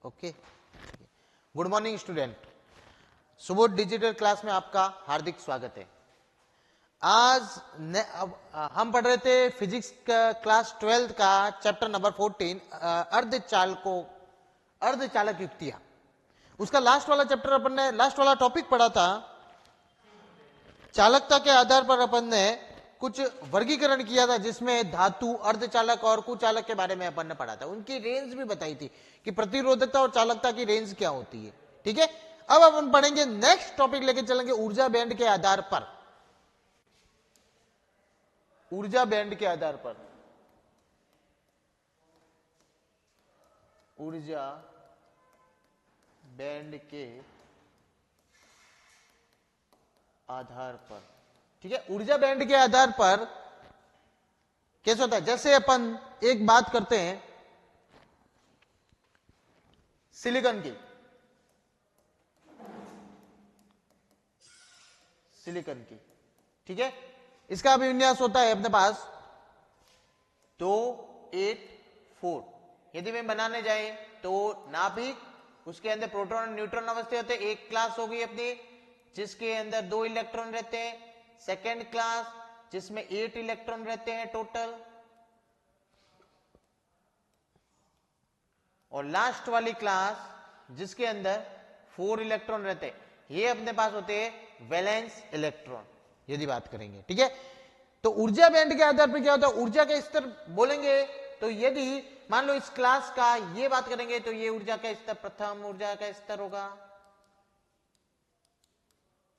Okay, good morning student, Subodh digital class में आपका हार्दिक स्वागत है। आज हम पढ़ रहे थे फिजिक्स का क्लास 12 का चैप्टर नंबर 14 अर्धचालक युक्तियां। उसका लास्ट वाला चैप्टर अपन ने लास्ट वाला टॉपिक पढ़ा था, चालकता के आधार पर अपन ने कुछ वर्गीकरण किया था, जिसमें धातु, अर्धचालक और कुचालक के बारे में अपन ने पढ़ा था। उनकी रेंज भी बताई थी कि प्रतिरोधकता और चालकता की रेंज क्या होती है। ठीक है, अब अपन पढ़ेंगे नेक्स्ट टॉपिक लेके चलेंगे ऊर्जा बैंड के आधार पर। ऊर्जा बैंड के आधार पर, ऊर्जा बैंड के आधार पर। ठीक है, ऊर्जा बैंड के आधार पर कैसे होता है, जैसे अपन एक बात करते हैं सिलिकॉन की, ठीक है, इसका अभिविन्यास होता है अपने पास 284। यदि मैं बनाने जाए तो नाभिक, उसके अंदर प्रोटॉन और न्यूट्रॉन अवस्था होते हैं। एक क्लास होगी अपनी जिसके अंदर 2 इलेक्ट्रॉन रहते हैं, सेकेंड क्लास जिसमें 8 इलेक्ट्रॉन रहते हैं टोटल, और लास्ट वाली क्लास जिसके अंदर 4 इलेक्ट्रॉन रहते हैं। ये अपने पास होते हैं वैलेंस इलेक्ट्रॉन, यदि बात करेंगे। ठीक है, तो ऊर्जा बैंड के आधार पर क्या होता है, ऊर्जा का स्तर बोलेंगे तो यदि मान लो इस क्लास का ये बात करेंगे तो ये ऊर्जा का स्तर प्रथम ऊर्जा का स्तर होगा,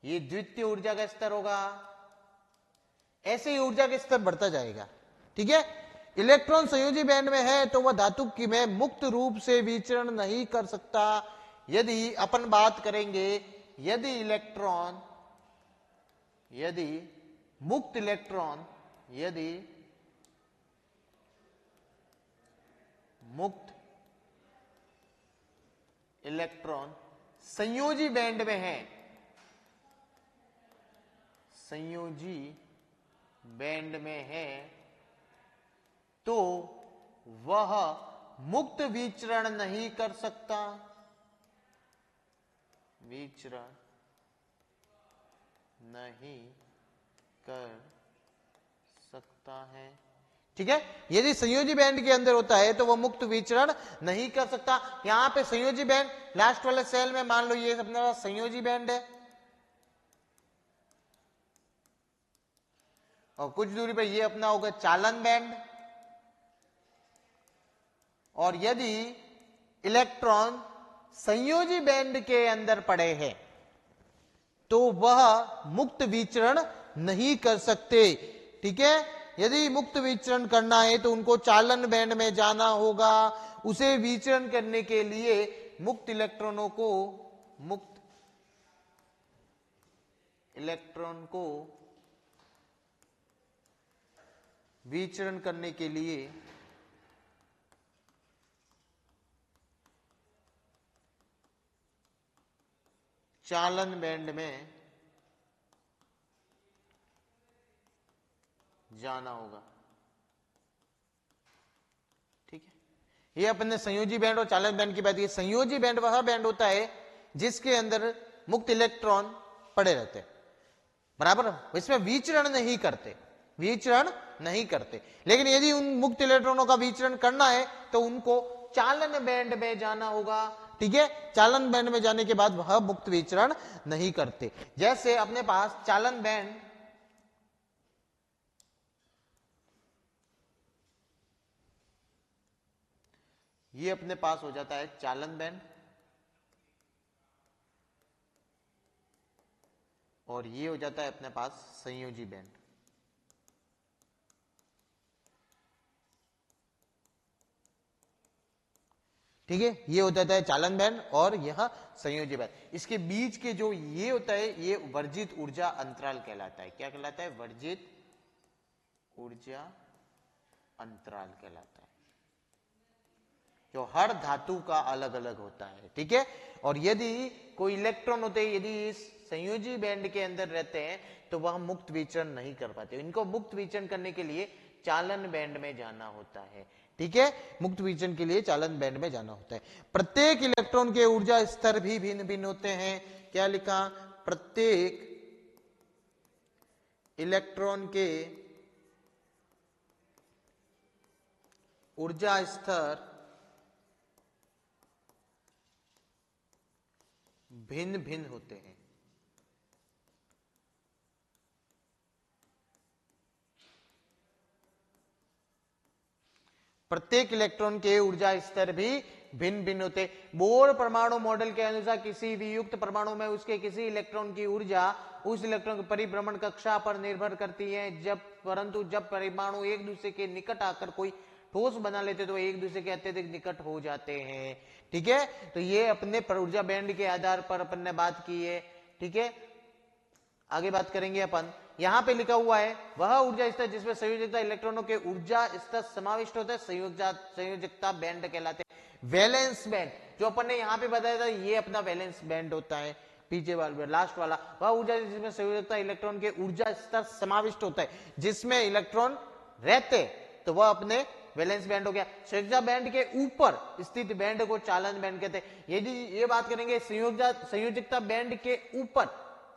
ये द्वितीय ऊर्जा का स्तर होगा, ऐसे ही ऊर्जा का स्तर बढ़ता जाएगा। ठीक है, इलेक्ट्रॉन संयोजी बैंड में है तो वह धातु की में मुक्त रूप से विचरण नहीं कर सकता। यदि अपन बात करेंगे, यदि मुक्त इलेक्ट्रॉन संयोजी बैंड में है, संयोजी बैंड में है, तो वह मुक्त विचरण नहीं कर सकता, विचरण नहीं कर सकता है। ठीक है, यदि संयोजी बैंड के अंदर होता है तो वह मुक्त विचरण नहीं कर सकता। यहां पे संयोजी बैंड लास्ट वाले सेल में मान लो ये अपना संयोजी बैंड है, और कुछ दूरी पर ये अपना होगा चालन बैंड। और यदि इलेक्ट्रॉन संयोजी बैंड के अंदर पड़े हैं तो वह मुक्त विचरण नहीं कर सकते। ठीक है, यदि मुक्त विचरण करना है तो उनको चालन बैंड में जाना होगा। उसे विचरण करने के लिए मुक्त इलेक्ट्रॉन को विचरण करने के लिए चालन बैंड में जाना होगा। ठीक है, ये अपन ने संयोजी बैंड और चालन बैंड की बात की। संयोजी बैंड वह बैंड होता है जिसके अंदर मुक्त इलेक्ट्रॉन पड़े रहते हैं, बराबर, इसमें विचरण नहीं करते। लेकिन यदि उन मुक्त इलेक्ट्रॉनों का विचरण करना है तो उनको चालन बैंड में जाना होगा। ठीक है, चालन बैंड में जाने के बाद वह मुक्त विचरण नहीं करते। जैसे अपने पास चालन बैंड, ये अपने पास हो जाता है चालन बैंड, और ये हो जाता है अपने पास संयोजी बैंड। ठीक है, ये हो जाता है चालन बैंड और यह संयोजी बैंड। इसके बीच के जो ये होता है ये वर्जित ऊर्जा अंतराल कहलाता है। क्या कहलाता है? वर्जित ऊर्जा अंतराल कहलाता है, जो हर धातु का अलग अलग होता है। ठीक है, और यदि कोई इलेक्ट्रॉन होते हैं, यदि इस संयोजी बैंड के अंदर रहते हैं तो वह मुक्त विचरण नहीं कर पाते। इनको मुक्त विचरण करने के लिए चालन बैंड में जाना होता है। ठीक है, मुक्त विचरण के लिए चालन बैंड में जाना होता है। प्रत्येक इलेक्ट्रॉन के ऊर्जा स्तर भी भिन्न भिन्न होते हैं। क्या लिखा? प्रत्येक इलेक्ट्रॉन के ऊर्जा स्तर भिन्न भिन्न होते हैं। प्रत्येक इलेक्ट्रॉन के ऊर्जा स्तर भी भिन्न भिन्न होते। बोर परमाणु मॉडल के अनुसार किसी भी युक्त परमाणु में उसके किसी इलेक्ट्रॉन की ऊर्जा उस इलेक्ट्रॉन की परिभ्रमण कक्षा पर निर्भर करती है। परंतु जब परमाणु एक दूसरे के निकट आकर कोई ठोस बना लेते तो एक दूसरे के अत्यधिक निकट हो जाते हैं। ठीक है, तो ये अपने ऊर्जा बैंड के आधार पर अपन ने बात की है। ठीक है, आगे बात करेंगे अपन। यहां पे लिखा हुआ है वह ऊर्जा स्तर जिसमें संयोजकता इलेक्ट्रॉनों के ऊर्जा स्तर समाविष्ट होता है संयोजकता बैंड कहलाते हैं। वैलेंस बैंड जो अपन ने यहां पे बताया था ये अपना वैलेंस बैंड होता है। पीछे वाला लास्ट वाला वह ऊर्जा जिसमें संयोजकता इलेक्ट्रॉन के ऊर्जा स्तर समाविष्ट होता है, जिसमें इलेक्ट्रॉन रहते तो वह अपने वैलेंस बैंड हो गया। संयोजकता बैंड के ऊपर स्थित बैंड को चालन बैंड कहते हैं। यदि ये बात करेंगे संयोजकता बैंड के ऊपर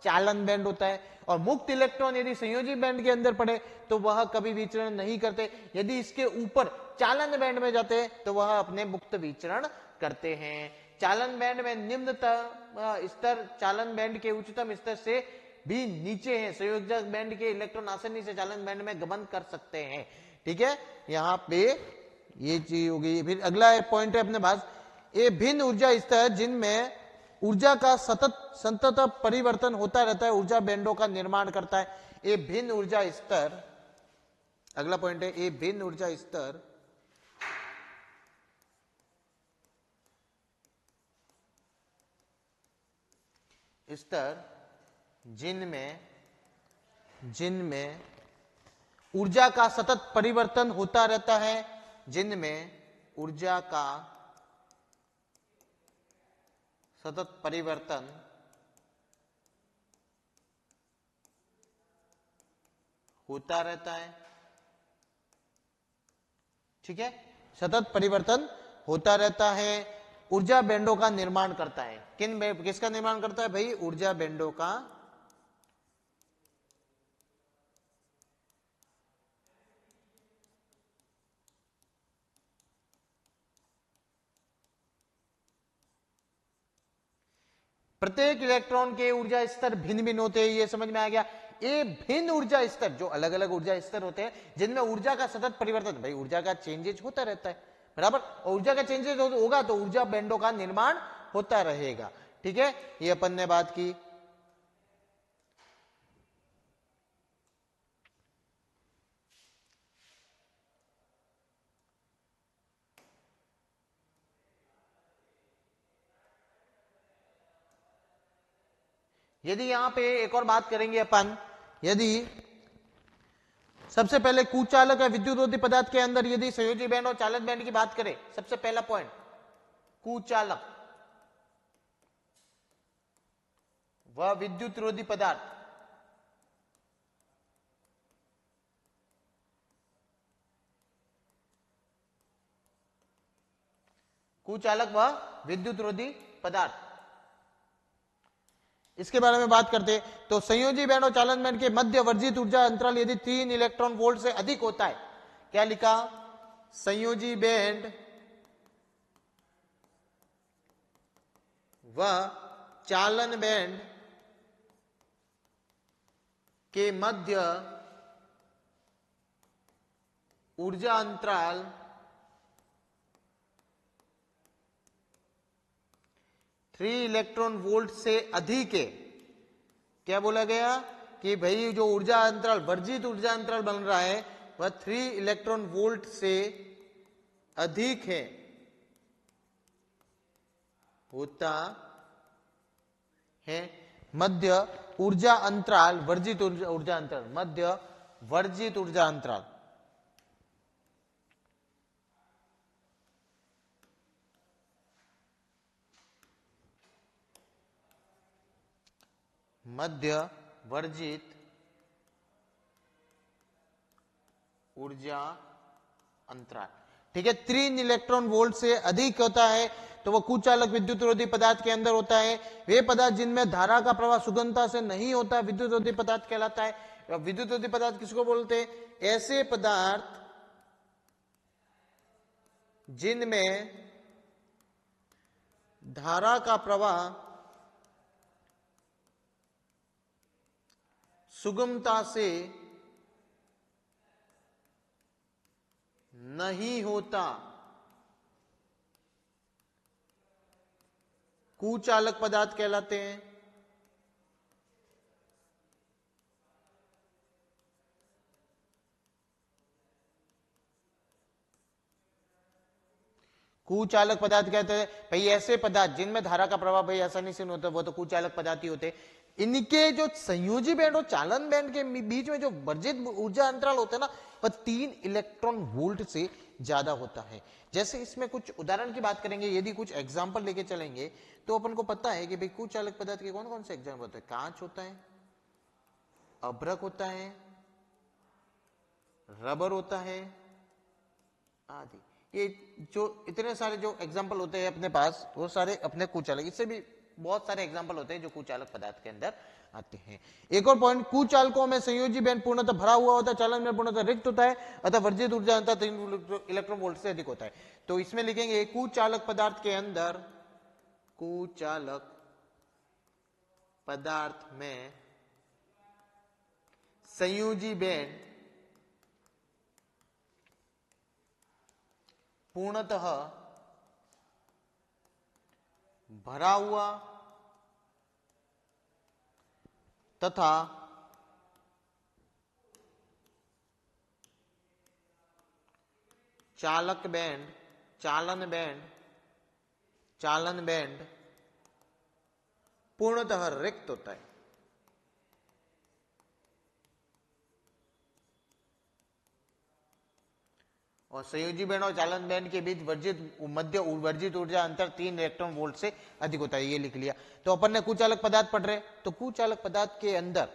चालन बैंड होता है, और मुक्त इलेक्ट्रॉन यदि संयोजी बैंड के अंदर पड़े तो वह कभी विचरण नहीं करते। यदि इसके ऊपर चालन बैंड में जाते हैं तो वह अपने मुक्त विचरण करते हैं। चालन बैंड में निम्नतम स्तर चालन बैंड के उच्चतम स्तर से भी नीचे हैं। संयोजक बैंड के इलेक्ट्रॉन आसानी से चालन बैंड में गमन कर सकते हैं। ठीक है, यहाँ पे ये चीज हो गई। फिर अगला पॉइंट है अपने पास, ये भिन्न ऊर्जा स्तर जिनमें ऊर्जा का सतत परिवर्तन होता रहता है ऊर्जा बैंडों का निर्माण करता है। ये भिन्न ऊर्जा स्तर, अगला पॉइंट है, ये भिन्न ऊर्जा स्तर जिनमें ऊर्जा का सतत परिवर्तन होता रहता है, जिनमें ऊर्जा का सतत परिवर्तन होता रहता है। ठीक है, सतत परिवर्तन होता रहता है, ऊर्जा बैंडों का निर्माण करता है। किसका निर्माण करता है भाई? ऊर्जा बैंडों का प्रत्येक इलेक्ट्रॉन के ऊर्जा स्तर भिन्न भिन्न होते हैं। ये समझ में आ गया। ये भिन्न ऊर्जा स्तर जो अलग अलग ऊर्जा स्तर होते हैं जिनमें ऊर्जा का सतत परिवर्तन, भाई ऊर्जा का चेंजेज होता रहता है बराबर, और ऊर्जा का चेंजेज होगा तो ऊर्जा बैंडों का निर्माण होता रहेगा। ठीक है, ये अपन ने बात की। यदि यहां पे एक और बात करेंगे अपन, यदि सबसे पहले कुचालक या विद्युतरोधी पदार्थ के अंदर यदि संयोजी बैंड और चालक बैंड की बात करें, सबसे पहला पॉइंट कुचालक वह विद्युतरोधी पदार्थ, कुचालक वह विद्युतरोधी पदार्थ। इसके बारे में बात करते हैं तो संयोजी बैंड और चालन बैंड के मध्य वर्जित ऊर्जा अंतराल यदि 3 इलेक्ट्रॉन वोल्ट से अधिक होता है, क्या लिखा? संयोजी बैंड व चालन बैंड के मध्य ऊर्जा अंतराल 3 इलेक्ट्रॉन वोल्ट से अधिक है। क्या बोला गया कि भाई जो ऊर्जा अंतराल, वर्जित ऊर्जा अंतराल बन रहा है वह 3 इलेक्ट्रॉन वोल्ट से अधिक है, होता है। मध्य ऊर्जा अंतराल, वर्जित ऊर्जा अंतराल, मध्य वर्जित ऊर्जा अंतराल, मध्य वर्जित ऊर्जा अंतराल। ठीक है, 3 इलेक्ट्रॉन वोल्ट से अधिक होता है तो वो कुचालक विद्युत रोधी पदार्थ के अंदर होता है। वे पदार्थ जिनमें धारा का प्रवाह सुगमता से नहीं होता विद्युत रोधी पदार्थ कहलाता है। विद्युत रोधी पदार्थ किसको बोलते हैं? ऐसे पदार्थ जिनमें धारा का प्रवाह सुगमता से नहीं होता कुचालक पदार्थ कहलाते हैं। कुचालक पदार्थ कहते हैं भाई ऐसे पदार्थ जिनमें धारा का प्रवाह भाई आसानी से नहीं होता, वो तो कुचालक पदार्थ ही होते हैं। इनके जो संयोजी बैंड और चालन बैंड के बीच में जो वर्जित ऊर्जा अंतराल होता है ना, वह 3 इलेक्ट्रॉन वोल्ट से ज्यादा होता है। जैसे इसमें कुछ उदाहरण की बात करेंगे, यदि कुछ एग्जाम्पल लेके चलेंगे तो अपन को पता है कि भाई कुचालक पदार्थ के कौन कौन से एग्जाम्पल होते हैं? कांच होता है, अभ्रक होता है, रबर होता है आदि। ये जो इतने सारे जो एग्जाम्पल होते हैं अपने पास, वो सारे अपने कुचालक, इससे भी बहुत सारे एग्जाम्पल होते हैं जो कुचालक पदार्थ के अंदर आते हैं। एक और पॉइंट, कुचालकों में संयोजी बैंड पूर्णतः भरा हुआ होता है, चालन में पूर्णतः रिक्त होता है, अतः वर्जित ऊर्जा अंतर 3 इलेक्ट्रॉन वोल्ट से अधिक होता है। तो इसमें लिखेंगे कुचालक पदार्थ के अंदर, कुचालक पदार्थ में संयोजी बैंड पूर्णतः भरा हुआ तथा चालन बैंड पूर्णतः रिक्त होता है। और संयोजी बैंड और चालन बैंड के बीच वर्जित ऊर्जा अंतर 3 इलेक्ट्रॉन वोल्ट से अधिक होता है। ये लिख लिया। तो अपन ने कुचालक पदार्थ पढ़ रहे, तो कुचालक पदार्थ के अंदर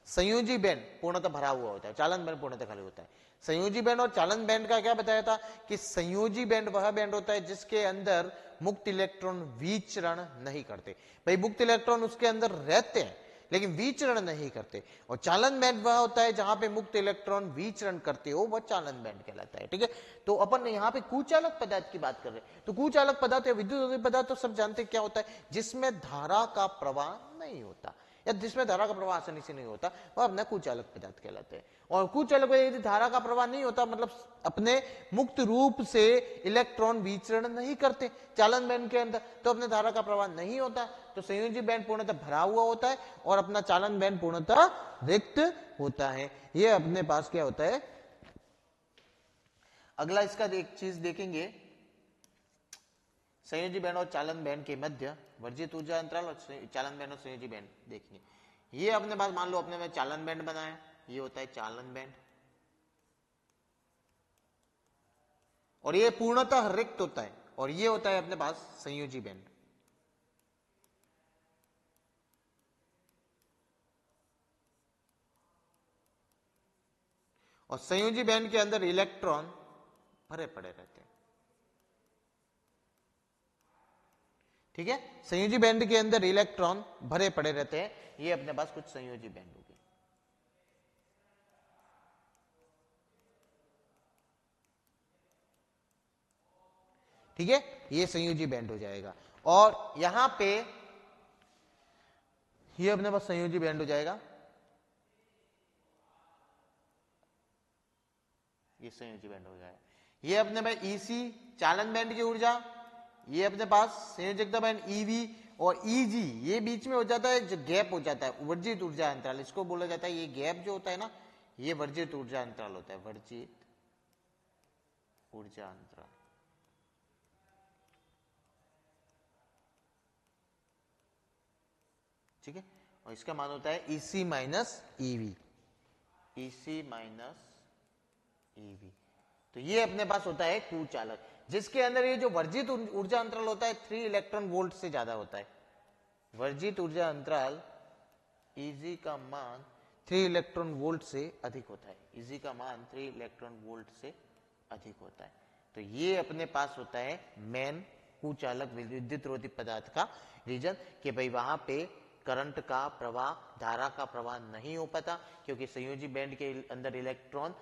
संयोजी बैंड पूर्णतः भरा हुआ होता है, चालन बैंड पूर्णतः खाली होता है। संयोजी बैंड और चालन बैंड का क्या बताया था कि संयोजी बैंड वह बैंड होता है जिसके अंदर मुक्त इलेक्ट्रॉन विचरण नहीं करते। भाई मुक्त इलेक्ट्रॉन उसके अंदर रहते हैं लेकिन विचरण नहीं करते। और चालन बैंड वह होता है जहां पे मुक्त इलेक्ट्रॉन विचरण करते हो, वह चालन बैंड कहलाता है। ठीक है, तो अपन यहाँ पे कुचालक पदार्थ की बात कर रहे हैं। तो कुचालक पदार्थ या विद्युत पदार्थ तो सब जानते क्या होता है, जिसमें धारा का प्रवाह नहीं होता या जिसमें धारा का प्रवाह आसानी से नहीं होता, वह अपना कुचालक पदार्थ कहलाते हैं। और कुचालक में यदि धारा का प्रवाह नहीं होता, मतलब अपने मुक्त रूप से इलेक्ट्रॉन विचरण नहीं करते चालन बैंड के अंदर, तो अपने धारा का प्रवाह नहीं होता। तो संयोजी बैंड पूर्णतः भरा हुआ होता है और अपना चालन बैंड पूर्णतः रिक्त होता है। ये अपने पास क्या होता है। अगला इसका एक चीज देखेंगे, संयोजी बैंड और चालन बैंड के मध्य वर्जित ऊर्जा अंतराल और चालन बैंड और संयोजी बैंड देखेंगे। ये अपने पास मान लो अपने में चालन बैंड बनाया, ये होता है चालन बैंड और ये पूर्णतः रिक्त होता है, और ये होता है अपने पास संयोजी बैंड। और संयोजी बैंड के अंदर इलेक्ट्रॉन भरे पड़े रहते हैं। ठीक है, संयोजी बैंड के अंदर इलेक्ट्रॉन भरे पड़े रहते हैं। ये अपने पास कुछ संयोजी बैंड हो गए। ठीक है, ये संयोजी बैंड हो जाएगा। और यहां पे ये अपने पास संयोजी बैंड हो जाएगा, ये संयोजी बैंड हो जाएगा। ये अपने पास ईसी चालन बैंड की ऊर्जा, ये अपने पास संयोजकता बैंड ईवी और ईजी, ये बीच में हो जाता है जो गैप हो जाता है वर्जित ऊर्जा अंतराल, इसको बोला जाता है। ये गैप जो होता है ना, ये वर्जित ऊर्जा अंतराल होता है, वर्जित ऊर्जा अंतराल। ठीक है, और इसका मान होता है EC minus EV, EC minus EV. तो ये अपने पास होता है कुचालक, जिसके अंदर ये जो वर्जित ऊर्जा अंतराल होता है 3 इलेक्ट्रॉन वोल्ट से ज्यादा होता है। वर्जित ऊर्जा अंतराल Eg का मान 3 इलेक्ट्रॉन वोल्ट से अधिक होता है। Eg का मान 3 इलेक्ट्रॉन वोल्ट से अधिक होता है। तो ये अपने पास होता है मेन कुचालक विद्युत रोधी पदार्थ का रीजन, कि भाई वहां पे करंट का प्रवाह, धारा का प्रवाह नहीं हो पाता, क्योंकि संयोजी बैंड के अंदर इलेक्ट्रॉन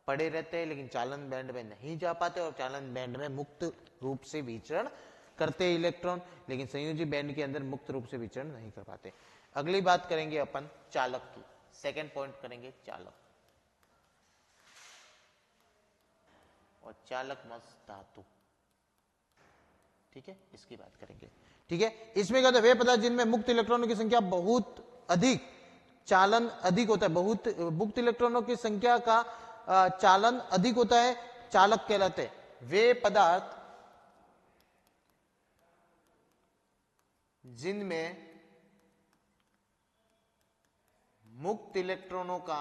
पड़े रहते हैं लेकिन चालन बैंड में नहीं जा पाते, और चालन बैंड में मुक्त रूप से विचरण करते हैं इलेक्ट्रॉन, लेकिन संयोजी बैंड के अंदर मुक्त रूप से विचरण नहीं कर पाते। अगली बात करेंगे अपन चालक की, सेकेंड पॉइंट करेंगे चालक, और चालक मस धातु, ठीक है, इसकी बात करेंगे। ठीक है, इसमें क्या होता है, वे पदार्थ जिनमें मुक्त इलेक्ट्रॉनों की संख्या बहुत अधिक, चालन अधिक होता है, बहुत मुक्त इलेक्ट्रॉनों की संख्या का चालन अधिक होता है, चालक कहलाते हैं। वे पदार्थ जिनमें मुक्त इलेक्ट्रॉनों का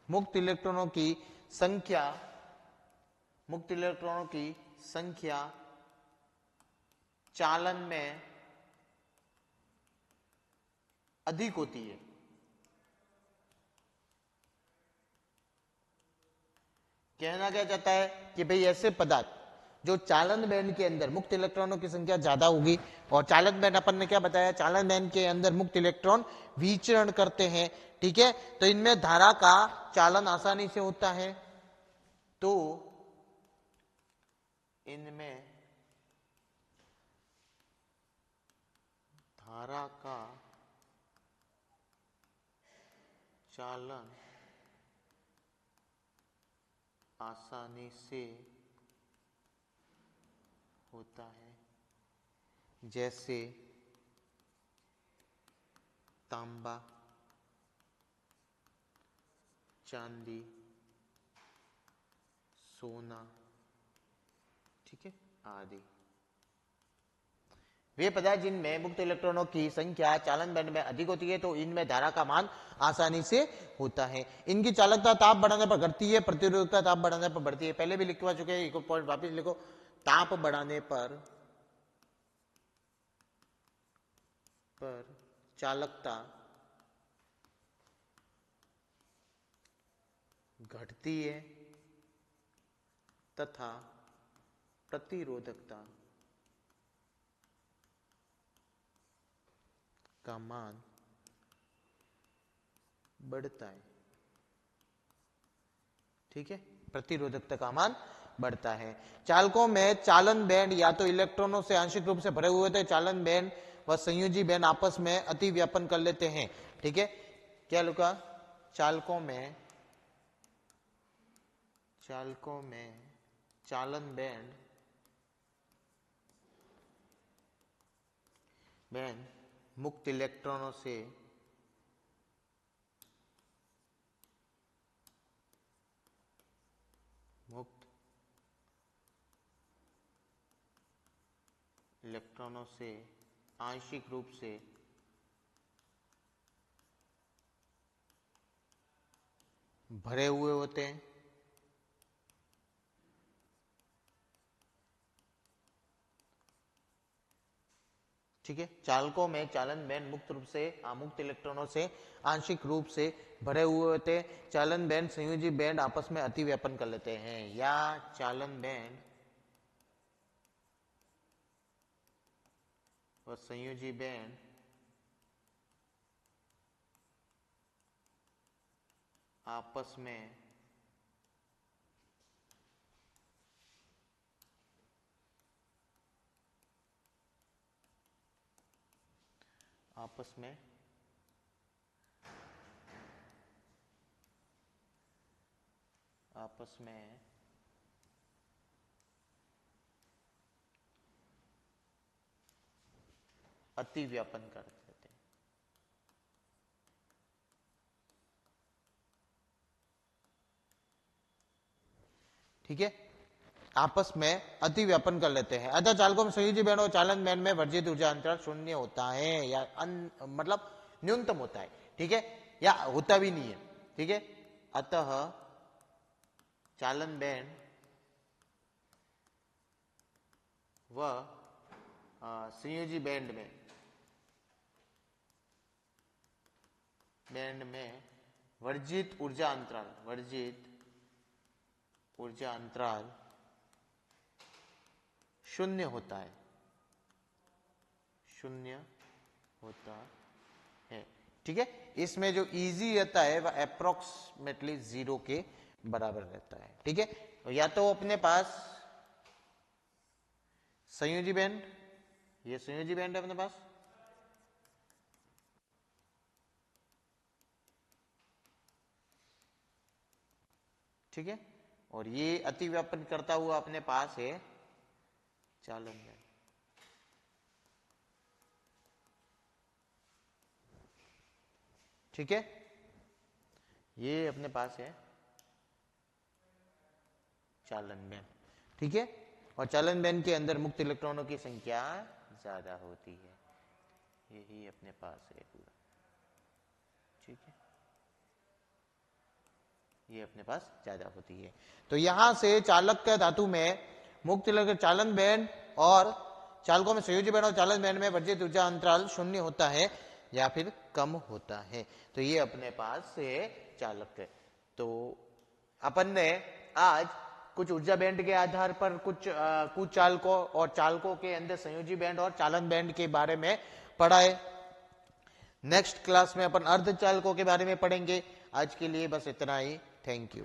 मुक्त इलेक्ट्रॉनों की संख्या, मुक्त इलेक्ट्रॉनों की संख्या चालन में अधिक होती है। कहना क्या चाहता है कि भाई ऐसे पदार्थ जो चालन बैंड के अंदर मुक्त इलेक्ट्रॉनों की संख्या ज्यादा होगी, और चालन बैंड अपन ने क्या बताया, चालन बैंड के अंदर मुक्त इलेक्ट्रॉन विचरण करते हैं, ठीक है, तो इनमें धारा का चालन आसानी से होता है, तो इनमें धारा का चालन आसानी से होता है, जैसे तांबा, चांदी, सोना, ठीक है, आदि। वे पदार्थ जिनमें मुक्त इलेक्ट्रॉनों की संख्या चालन बैंड में अधिक होती है, तो इनमें धारा का मान आसानी से होता है। इनकी चालकता ताप बढ़ाने पर घटती है, प्रतिरोधकता ताप बढ़ाने पर बढ़ती है। पहले भी लिखवा चुके हैं, एक पॉइंट वापस लिखो, ताप बढ़ाने पर चालकता घटती है तथा प्रतिरोधकता का मान बढ़ता है, ठीक है, प्रतिरोधकता का मान बढ़ता है। चालकों में चालन बैंड या तो इलेक्ट्रॉनों से आंशिक रूप से भरे हुए थे, चालन बैंड व संयोजी बैंड आपस में अति व्यापन कर लेते हैं, ठीक है। क्या लिखा, चालकों में चालन बैंड मुक्त इलेक्ट्रॉनों से आंशिक रूप से भरे हुए होते हैं, ठीक है। चालकों में चालन बैंड मुक्त रूप से मुक्त इलेक्ट्रॉनों से आंशिक रूप से भरे हुए होते हैं। चालन बैंड संयोजी बैंड आपस में अति व्यापन कर लेते हैं, या चालन बैंड व संयोजी बैंड आपस में अति व्यापन कर देते हैं, ठीक है, आपस में अति व्यापन कर लेते हैं। अतः चालकों में संयोजी बैंड और चालन बैंड में वर्जित ऊर्जा अंतराल शून्य होता है, या मतलब न्यूनतम होता है, ठीक है, या होता भी नहीं है, ठीक है। अतः चालन बैंड व संयोजी बैंड में बैंड में वर्जित ऊर्जा अंतराल शून्य होता है, ठीक है। इसमें जो इजी रहता है वह अप्रोक्सीमेटली 0 के बराबर रहता है, ठीक है। तो या तो अपने पास संयोजी बैंड, ये संयोजी बैंड है अपने पास, ठीक है, और ये अतिव्यापन करता हुआ अपने पास है चालन बैंड, ठीक है। ये अपने पास है चालन बैंड, ठीक है। और चालन बैंड के अंदर मुक्त इलेक्ट्रॉनों की संख्या ज्यादा होती है, यही अपने पास है पूरा, ठीक है, ये अपने पास ज्यादा होती है। तो यहां से चालक के धातु में मुक्त चालन बैंड और चालकों में संयोजी बैंड और चालन बैंड में वर्जित ऊर्जा अंतराल शून्य होता है या फिर कम होता है। तो ये अपने पास से चालक है। तो अपन ने आज कुछ ऊर्जा बैंड के आधार पर कुछ चालकों और चालकों के अंदर संयोजी बैंड और चालन बैंड के बारे में पढ़ा है। नेक्स्ट क्लास में अपन अर्धचालकों के बारे में पढ़ेंगे। आज के लिए बस इतना ही। Thank you.